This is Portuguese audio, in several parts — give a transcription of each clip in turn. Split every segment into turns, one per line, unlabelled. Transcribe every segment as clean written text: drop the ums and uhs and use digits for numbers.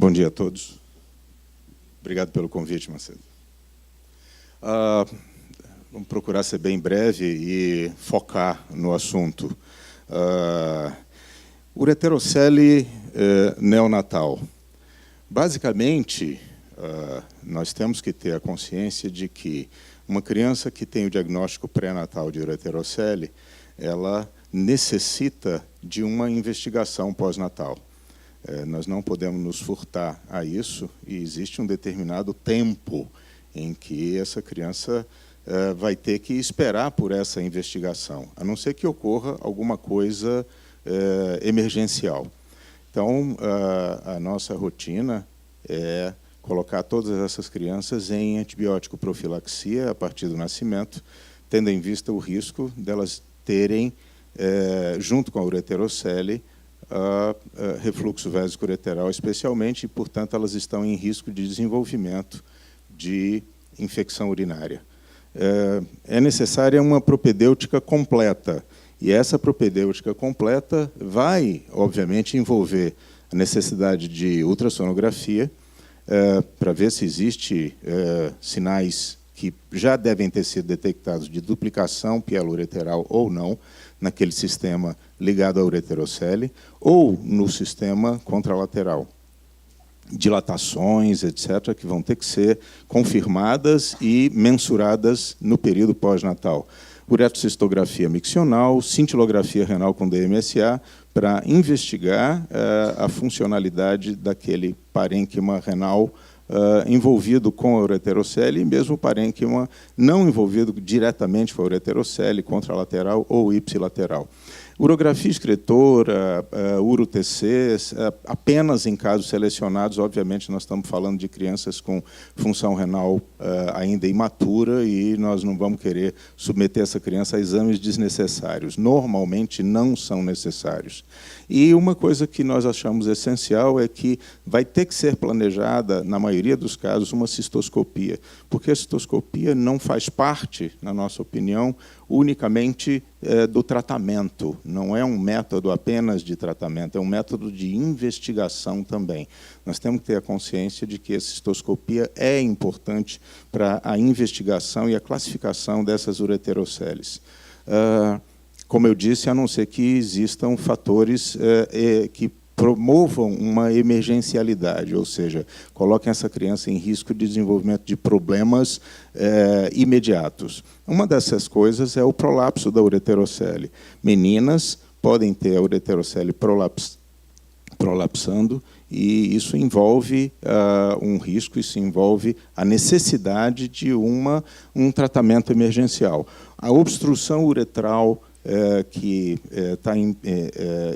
Bom dia a todos. Obrigado pelo convite, Macedo. Vamos procurar ser bem breve e focar no assunto. Ureterocele neonatal. Basicamente, nós temos que ter a consciência de que uma criança que tem o diagnóstico pré-natal de ureterocele, ela necessita de uma investigação pós-natal. Nós não podemos nos furtar a isso, e existe um determinado tempo em que essa criança vai ter que esperar por essa investigação, a não ser que ocorra alguma coisa emergencial. Então, a nossa rotina é colocar todas essas crianças em antibiótico profilaxia a partir do nascimento, tendo em vista o risco delas terem, junto com a ureterocele, refluxo vésico-ureteral especialmente, e, portanto, elas estão em risco de desenvolvimento de infecção urinária. É necessária uma propedêutica completa, e essa propedêutica completa vai, obviamente, envolver a necessidade de ultrassonografia, para ver se existe sinais que já devem ter sido detectados de duplicação pielo-ureteral ou não, naquele sistema ligado à ureterocele, ou no sistema contralateral. Dilatações, etc., que vão ter que ser confirmadas e mensuradas no período pós-natal. Uretrocistografia miccional, cintilografia renal com DMSA, para investigar a funcionalidade daquele parênquima renal envolvido com a ureterocele, e mesmo o parênquima não envolvido diretamente com a ureterocele, contralateral ou ipsilateral. Urografia excretora, uro-TCs, apenas em casos selecionados. Obviamente, nós estamos falando de crianças com função renal ainda imatura, e nós não vamos querer submeter essa criança a exames desnecessários. Normalmente, não são necessários. E uma coisa que nós achamos essencial é que vai ter que ser planejada, na maioria dos casos, uma cistoscopia, porque a cistoscopia não faz parte, na nossa opinião, unicamente do tratamento. Não é um método apenas de tratamento, é um método de investigação também. Nós temos que ter a consciência de que a cistoscopia é importante para a investigação e a classificação dessas ureteroceles. Como eu disse, a não ser que existam fatores que promovam uma emergencialidade, ou seja, coloquem essa criança em risco de desenvolvimento de problemas imediatos. Uma dessas coisas é o prolapso da ureterocele. Meninas podem ter a ureterocele prolapsando, e isso envolve um risco, isso envolve a necessidade de um tratamento emergencial. A obstrução uretral que está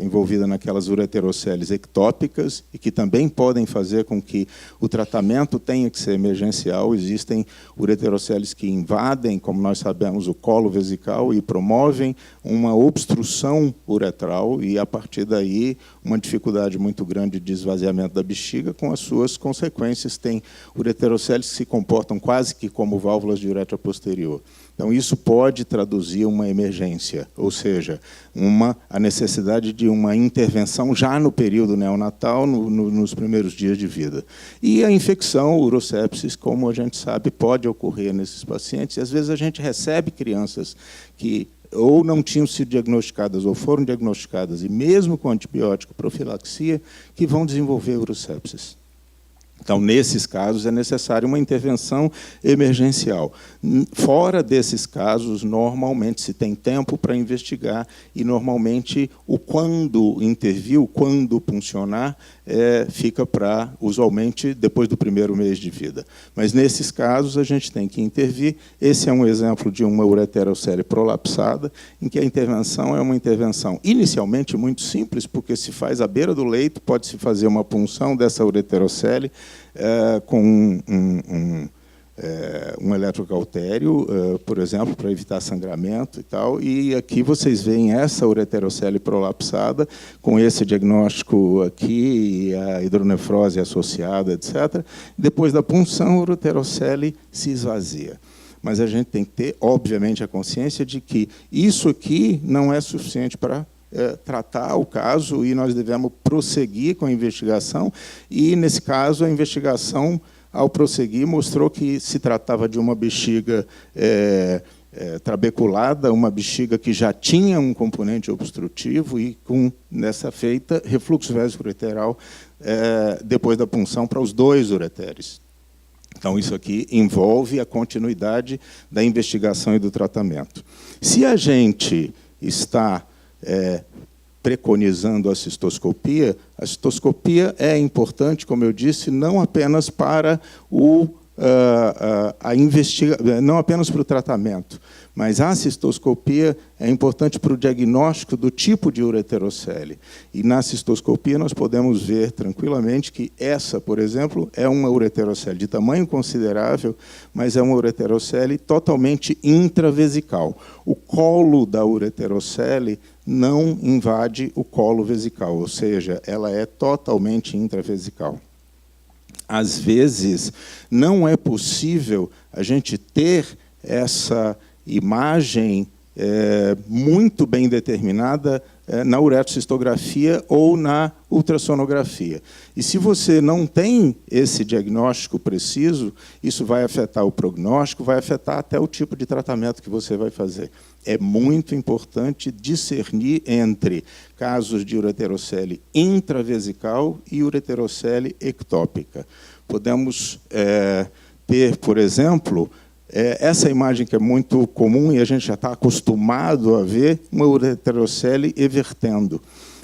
envolvida naquelas ureteroceles ectópicas, e que também podem fazer com que o tratamento tenha que ser emergencial. Existem ureteroceles que invadem, como nós sabemos, o colo vesical e promovem uma obstrução uretral, e, a partir daí, uma dificuldade muito grande de esvaziamento da bexiga, com as suas consequências. Tem ureteroceles que se comportam quase que como válvulas de uretra posterior. Então, isso pode traduzir uma emergência, ou seja, a necessidade de uma intervenção já no período neonatal, nos primeiros dias de vida. E a infecção, urosepsis, como a gente sabe, pode ocorrer nesses pacientes. E, às vezes, a gente recebe crianças que ou não tinham sido diagnosticadas ou foram diagnosticadas, e mesmo com antibiótico profilaxia, que vão desenvolver urosepsis. Então, nesses casos, é necessária uma intervenção emergencial. Fora desses casos, normalmente se tem tempo para investigar, e, normalmente, o quando intervir, o quando funcionar, fica para, usualmente, depois do primeiro mês de vida. Mas, nesses casos, a gente tem que intervir. Esse é um exemplo de uma ureterocele prolapsada, em que a intervenção é uma intervenção inicialmente muito simples, porque se faz à beira do leito, pode-se fazer uma punção dessa ureterocele com um eletrocautério, por exemplo, para evitar sangramento e tal. E aqui vocês veem essa ureterocele prolapsada, com esse diagnóstico aqui, e a hidronefrose associada, etc. Depois da punção, a ureterocele se esvazia. Mas a gente tem que ter, obviamente, a consciência de que isso aqui não é suficiente para tratar o caso e nós devemos prosseguir com a investigação. E, nesse caso, a investigação, ao prosseguir, mostrou que se tratava de uma bexiga trabeculada, uma bexiga que já tinha um componente obstrutivo e, nessa feita, refluxo vesicoureteral depois da punção para os 2 ureteres. Então, isso aqui envolve a continuidade da investigação e do tratamento. Se a gente está preconizando a cistoscopia é importante, como eu disse, não apenas para não apenas para o tratamento, mas a cistoscopia é importante para o diagnóstico do tipo de ureterocele. E na cistoscopia nós podemos ver tranquilamente que essa, por exemplo, é uma ureterocele de tamanho considerável, mas é uma ureterocele totalmente intravesical. O colo da ureterocele não invade o colo vesical, ou seja, ela é totalmente intravesical. Às vezes, não é possível a gente ter essa imagem muito bem determinada na uretrocistografia ou na ultrassonografia. E se você não tem esse diagnóstico preciso, isso vai afetar o prognóstico, vai afetar até o tipo de tratamento que você vai fazer. É muito importante discernir entre casos de ureterocele intravesical e ureterocele ectópica. Podemos ter, por exemplo, essa imagem que é muito comum e a gente já está acostumado a ver, uma ureterocele evertendo.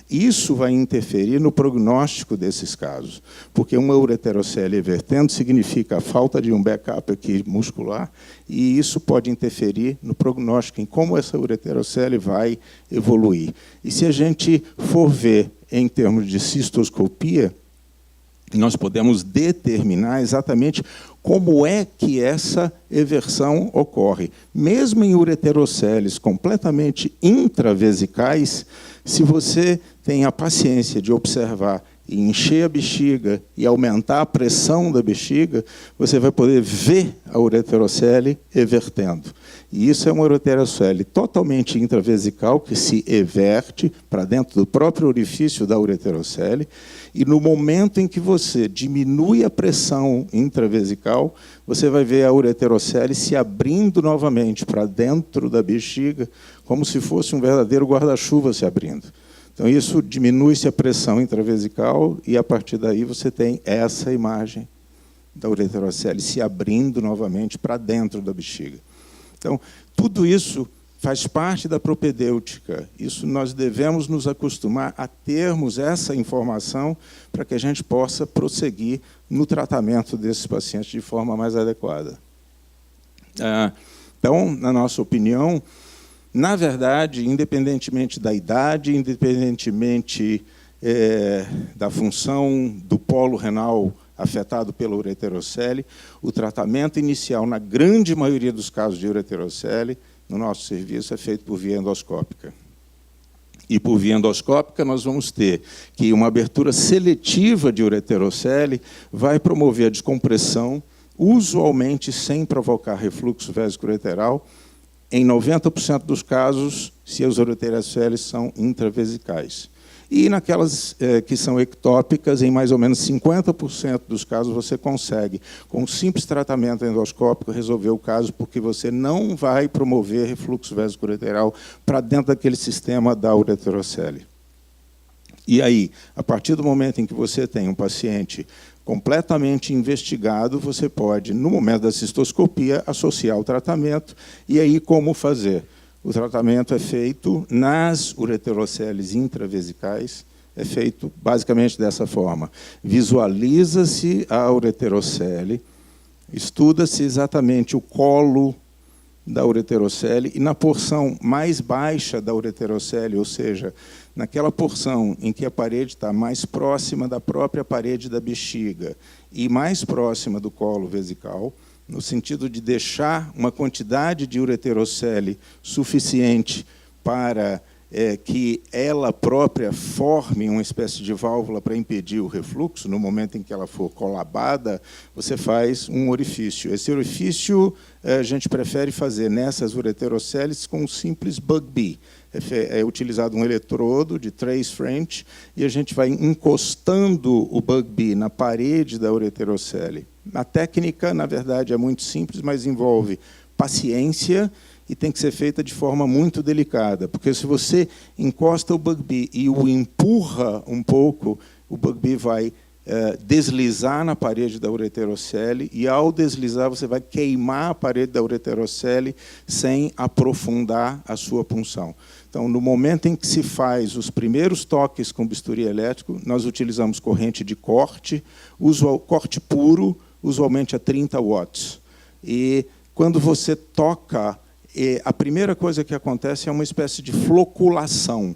Isso vai interferir no prognóstico desses casos, porque uma ureterocele evertendo significa a falta de um backup aqui muscular, e isso pode interferir no prognóstico, em como essa ureterocele vai evoluir. E se a gente for ver em termos de cistoscopia, nós podemos determinar exatamente como é que essa eversão ocorre. Mesmo em ureteroceles completamente intravesicais, se você tem a paciência de observar e encher a bexiga e aumentar a pressão da bexiga, você vai poder ver a ureterocele evertendo. E isso é uma ureterocele totalmente intravesical, que se everte para dentro do próprio orifício da ureterocele, e no momento em que você diminui a pressão intravesical, você vai ver a ureterocele se abrindo novamente para dentro da bexiga, como se fosse um verdadeiro guarda-chuva se abrindo. Então, isso diminui-se a pressão intravesical e, a partir daí, você tem essa imagem da ureterocele se abrindo novamente para dentro da bexiga. Então, tudo isso faz parte da propedêutica. Isso nós devemos nos acostumar a termos essa informação para que a gente possa prosseguir no tratamento desses pacientes de forma mais adequada. Então, na nossa opinião, na verdade, independentemente da idade, independentemente da função do polo renal afetado pela ureterocele, o tratamento inicial, na grande maioria dos casos de ureterocele, no nosso serviço, é feito por via endoscópica. E por via endoscópica, nós vamos ter que uma abertura seletiva de ureterocele vai promover a descompressão, usualmente sem provocar refluxo vesicoureteral, em 90% dos casos, se as ureteroceles são intravesicais. E naquelas que são ectópicas, em mais ou menos 50% dos casos, você consegue, com um simples tratamento endoscópico, resolver o caso, porque você não vai promover refluxo vesicoureteral para dentro daquele sistema da ureterocele. E aí, a partir do momento em que você tem um paciente completamente investigado, você pode, no momento da cistoscopia, associar o tratamento. E aí, como fazer? O tratamento é feito nas ureteroceles intravesicais, é feito basicamente dessa forma. Visualiza-se a ureterocele, estuda-se exatamente o colo da ureterocele e na porção mais baixa da ureterocele, ou seja, naquela porção em que a parede está mais próxima da própria parede da bexiga e mais próxima do colo vesical, no sentido de deixar uma quantidade de ureterocele suficiente para que ela própria forme uma espécie de válvula para impedir o refluxo. No momento em que ela for colabada, você faz um orifício. Esse orifício a gente prefere fazer nessas ureterocélices com um simples Bugbee. É utilizado um eletrodo de 3 French e a gente vai encostando o Bugbee na parede da ureterocele. A técnica, na verdade, é muito simples, mas envolve paciência e tem que ser feita de forma muito delicada, porque se você encosta o Bugbee e o empurra um pouco, o Bugbee vai deslizar na parede da ureterocele e, ao deslizar, você vai queimar a parede da ureterocele sem aprofundar a sua punção. Então, no momento em que se faz os primeiros toques com bisturi elétrico, nós utilizamos corrente de corte, corte puro, usualmente a 30 watts. E, quando você toca, a primeira coisa que acontece é uma espécie de floculação.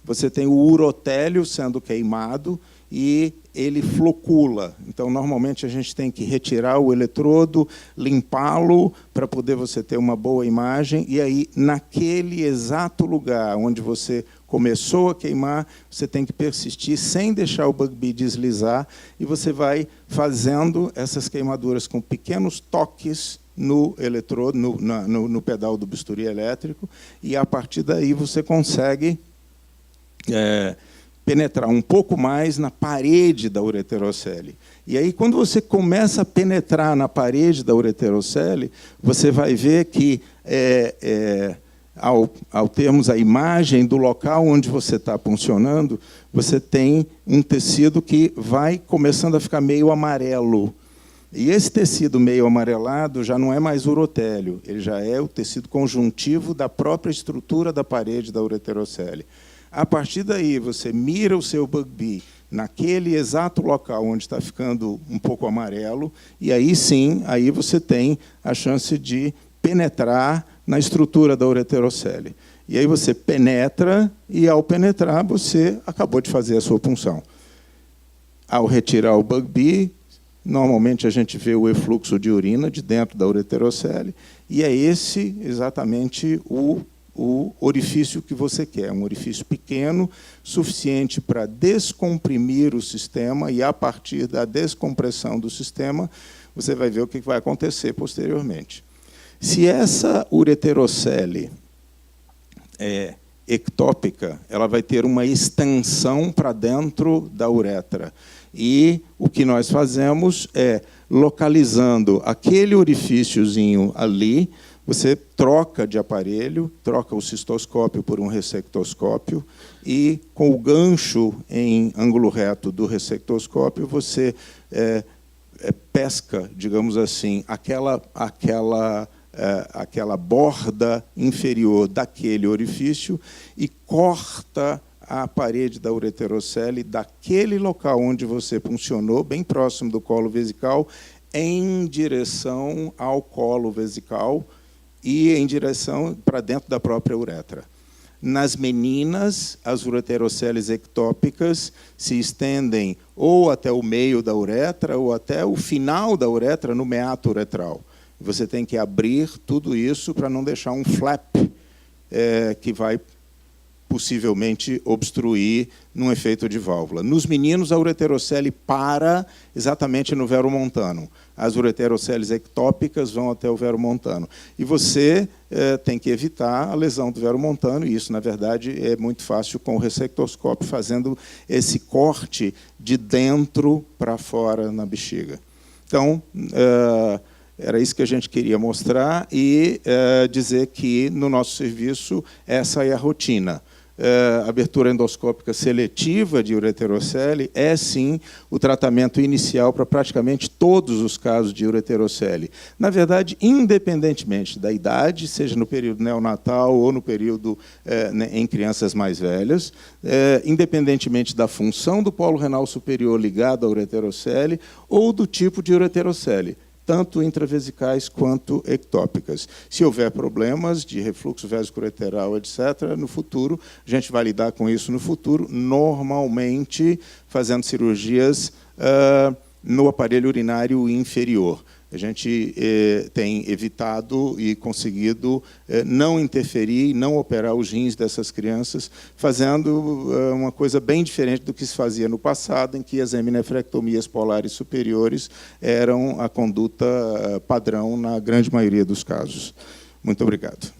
Você tem o urotélio sendo queimado e ele flocula. Então, normalmente, a gente tem que retirar o eletrodo, limpá-lo, para poder você ter uma boa imagem. E aí, naquele exato lugar onde você começou a queimar, você tem que persistir sem deixar o Bugbee deslizar, e você vai fazendo essas queimaduras com pequenos toques no eletrodo, no pedal do bisturi elétrico, e, a partir daí, você consegue penetrar um pouco mais na parede da ureterocele. E aí, quando você começa a penetrar na parede da ureterocele, você vai ver que, ao termos a imagem do local onde você está puncionando, você tem um tecido que vai começando a ficar meio amarelo. E esse tecido meio amarelado já não é mais urotélio, ele já é o tecido conjuntivo da própria estrutura da parede da ureterocele. A partir daí, você mira o seu Bugbee naquele exato local onde está ficando um pouco amarelo, e aí sim, aí você tem a chance de penetrar na estrutura da ureterocele. E aí você penetra, e, ao penetrar, você acabou de fazer a sua punção. Ao retirar o Bugbee, normalmente a gente vê o efluxo de urina de dentro da ureterocele, e é esse exatamente o orifício que você quer, um orifício pequeno, suficiente para descomprimir o sistema, e, a partir da descompressão do sistema, você vai ver o que vai acontecer posteriormente. Se essa ureterocele é ectópica, ela vai ter uma extensão para dentro da uretra. E o que nós fazemos é, localizando aquele orifíciozinho ali, você troca de aparelho, troca o cistoscópio por um ressectoscópio, e, com o gancho em ângulo reto do ressectoscópio, você pesca, digamos assim, aquela borda inferior daquele orifício e corta a parede da ureterocele daquele local onde você puncionou, bem próximo do colo vesical, em direção ao colo vesical e em direção para dentro da própria uretra. Nas meninas, as ureteroceles ectópicas se estendem ou até o meio da uretra ou até o final da uretra, no meato uretral. Você tem que abrir tudo isso para não deixar um flap que vai possivelmente obstruir num efeito de válvula. Nos meninos, a ureterocele para exatamente no veromontano. As ureteroceles ectópicas vão até o veromontano. E você tem que evitar a lesão do veromontano, e isso, na verdade, é muito fácil com o ressectoscópio, fazendo esse corte de dentro para fora na bexiga. Então, era isso que a gente queria mostrar e dizer que, no nosso serviço, essa é a rotina. Abertura endoscópica seletiva de ureterocele é, sim, o tratamento inicial para praticamente todos os casos de ureterocele. Na verdade, independentemente da idade, seja no período neonatal ou no período em crianças mais velhas, independentemente da função do polo renal superior ligado à ureterocele ou do tipo de ureterocele, tanto intravesicais quanto ectópicas. Se houver problemas de refluxo vesico-ureteral, etc., no futuro, a gente vai lidar com isso no futuro, normalmente fazendo cirurgias no aparelho urinário inferior. A gente tem evitado e conseguido não interferir e não operar os rins dessas crianças, fazendo uma coisa bem diferente do que se fazia no passado, em que as heminefrectomias polares superiores eram a conduta padrão na grande maioria dos casos. Muito obrigado.